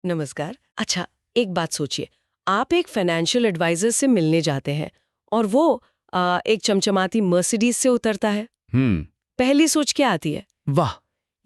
नमस्कार। अच्छा, एक बात सोचिए, आप एक फाइनेंशियल एडवाइजर से मिलने जाते हैं और वो एक चमचमाती मर्सिडीज से उतरता है। हम्म। पहली सोच क्या आती है? वाह।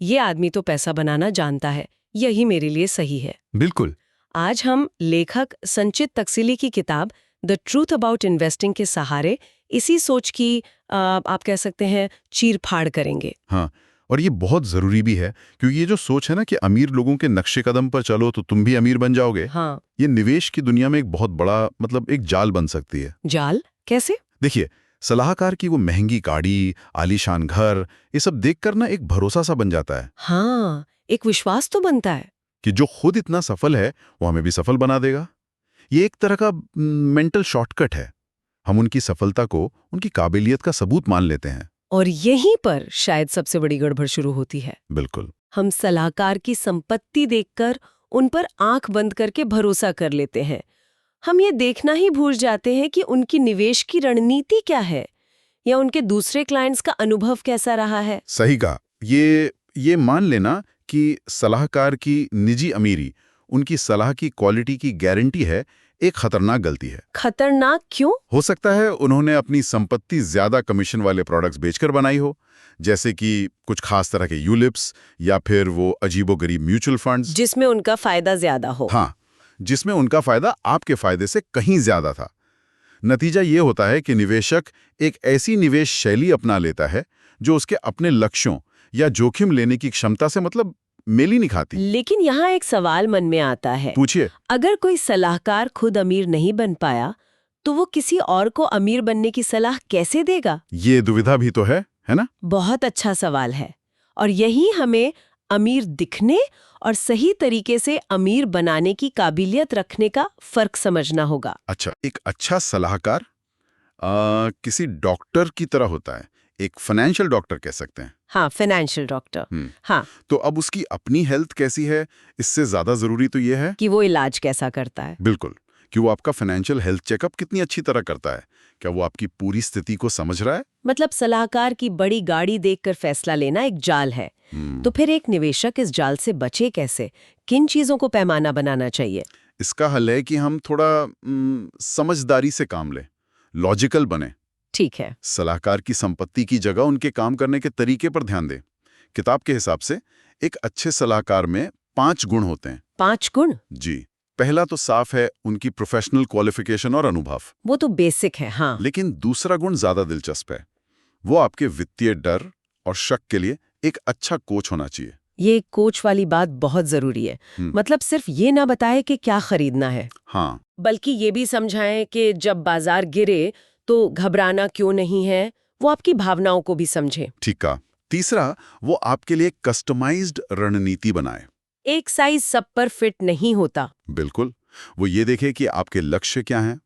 ये आदमी तो पैसा बनाना जानता है, यही मेरे लिए सही है। बिल्कुल। आज हम लेखक संचित तकसीली की किताब द ट्रूथ अबाउट इन्वेस्टिंग के सहारे इसी सोच की आप कह सकते हैं चीर फाड़ करेंगे। हाँ, और ये बहुत जरूरी भी है, क्योंकि ये जो सोच है ना कि अमीर लोगों के नक्शे कदम पर चलो तो तुम भी अमीर बन जाओगे, हाँ। ये निवेश की दुनिया में एक बहुत बड़ा एक जाल बन सकती है। जाल कैसे? देखिए, सलाहकार की वो महंगी गाड़ी, आलीशान घर, ये सब देखकर ना एक भरोसा सा बन जाता है हाँ, एक विश्वास तो बनता है। कि जो खुद इतना सफल है वो हमें भी सफल बना देगा। ये एक तरह का मेंटल शॉर्टकट है। हम उनकी सफलता को उनकी काबिलियत का सबूत मान लेते हैं। और यहीं पर शायद सबसे बड़ी गड़बड़ शुरू होती है। बिल्कुल। हम सलाहकार की संपत्ति देखकर उन पर आंख बंद करके भरोसा कर लेते हैं। हम ये देखना ही भूल जाते हैं कि उनकी निवेश की रणनीति क्या है या उनके दूसरे क्लाइंट्स का अनुभव कैसा रहा है। सही कहा। ये मान लेना कि सलाहकार की निजी अमीरी उनकी सलाह की क्वालिटी की गारंटी है, एक खतरनाक गलती है। खतरनाक क्यों? हो सकता है उन्होंने अपनी संपत्ति ज्यादा कमीशन वाले प्रोडक्ट्स बेचकर बनाई हो, जैसे कि कुछ खास तरह के यूलिप्स या फिर वो अजीबोगरीब म्यूचुअल फंड्स, जिसमें उनका फायदा ज्यादा हो। हाँ, जिसमें उनका फायदा आपके फायदे से कहीं ज्यादा था। नतीजा ये होता है कि निवेशक एक ऐसी निवेश शैली अपना लेता है जो उसके अपने लक्ष्यों या जोखिम लेने की क्षमता से मेल ही नहीं खाती। लेकिन यहाँ एक सवाल मन में आता है। पूछिए। अगर कोई सलाहकार खुद अमीर नहीं बन पाया तो वो किसी और को अमीर बनने की सलाह कैसे देगा? ये दुविधा भी तो है ना? बहुत अच्छा सवाल है। और यही हमें अमीर दिखने और सही तरीके से अमीर बनाने की काबिलियत रखने का फर्क समझना होगा। अच्छा, एक अच्छा सलाहकार किसी डॉक्टर की तरह होता है, एक फाइनेंशियल डॉक्टर कह सकते हैं। हाँ, फाइनेंशियल डॉक्टर। हाँ, तो अब उसकी अपनी हेल्थ कैसी है, इससे ज्यादा जरूरी तो ये है कि वो इलाज कैसा करता है। बिल्कुल, कि वो आपका फाइनेंशियल हेल्थ चेकअप कितनी अच्छी तरह करता है। क्या वो आपकी पूरी स्थिति को समझ रहा है? मतलब सलाहकार की बड़ी गाड़ी देखकर फैसला लेना एक जाल है। तो फिर एक निवेशक इस जाल से बचे कैसे? किन चीजों को पैमाना बनाना चाहिए? इसका हल है कि हम थोड़ा समझदारी से काम लें, लॉजिकल बने। ठीक है। सलाहकार की संपत्ति की जगह उनके काम करने के तरीके पर ध्यान दें। किताब के हिसाब से एक अच्छे सलाहकार में 5 गुण होते हैं। 5 गुण? जी। पहला तो साफ है उनकी प्रोफेशनल क्वालिफिकेशन और अनुभव। वो तो बेसिक है। हाँ। लेकिन दूसरा गुण ज्यादा दिलचस्प है। वो आपके वित्तीय डर और शक के लिए एक अच्छा कोच होना चाहिए। ये कोच वाली बात बहुत जरूरी है। मतलब सिर्फ ये ना बताए कि क्या खरीदना है, हाँ, बल्कि ये भी समझाएं कि जब बाजार गिरे तो घबराना क्यों नहीं है। वो आपकी भावनाओं को भी समझे। ठीक कहा। तीसरा, वो आपके लिए कस्टमाइज्ड रणनीति बनाए। एक साइज सब पर फिट नहीं होता। बिल्कुल, वो ये देखे कि आपके लक्ष्य क्या हैं।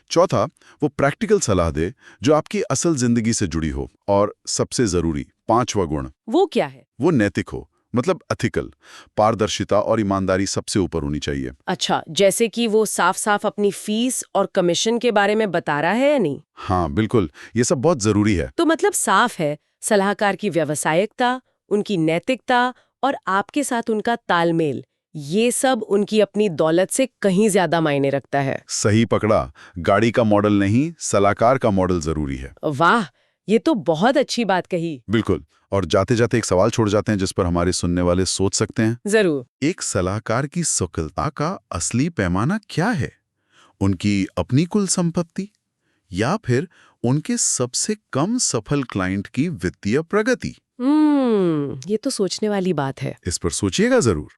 चौथा, वो प्रैक्टिकल सलाह दे जो आपकी असल जिंदगी से जुड़ी हो। और सबसे जरूरी 5वां गुण, वो क्या है? वो नैतिक हो, एथिकल। पारदर्शिता और ईमानदारी सबसे ऊपर होनी चाहिए। अच्छा, जैसे कि वो साफ साफ अपनी फीस और कमीशन के बारे में बता रहा है या नहीं? हाँ बिल्कुल, ये सब बहुत जरूरी है। तो मतलब साफ है, सलाहकार की व्यावसायिकता, उनकी नैतिकता और आपके साथ उनका तालमेल, ये सब उनकी अपनी दौलत से कहीं ज्यादा मायने रखता है। सही पकड़ा। गाड़ी का मॉडल नहीं, सलाहकार का मॉडल जरूरी है। वाह, ये तो बहुत अच्छी बात कही। बिल्कुल। और जाते जाते एक सवाल छोड़ जाते हैं जिस पर हमारे सुनने वाले सोच सकते हैं। जरूर। एक सलाहकार की सफलता का असली पैमाना क्या है? उनकी अपनी कुल संपत्ति या फिर उनके सबसे कम सफल क्लाइंट की वित्तीय प्रगति? ये तो सोचने वाली बात है। इस पर सोचिएगा जरूर।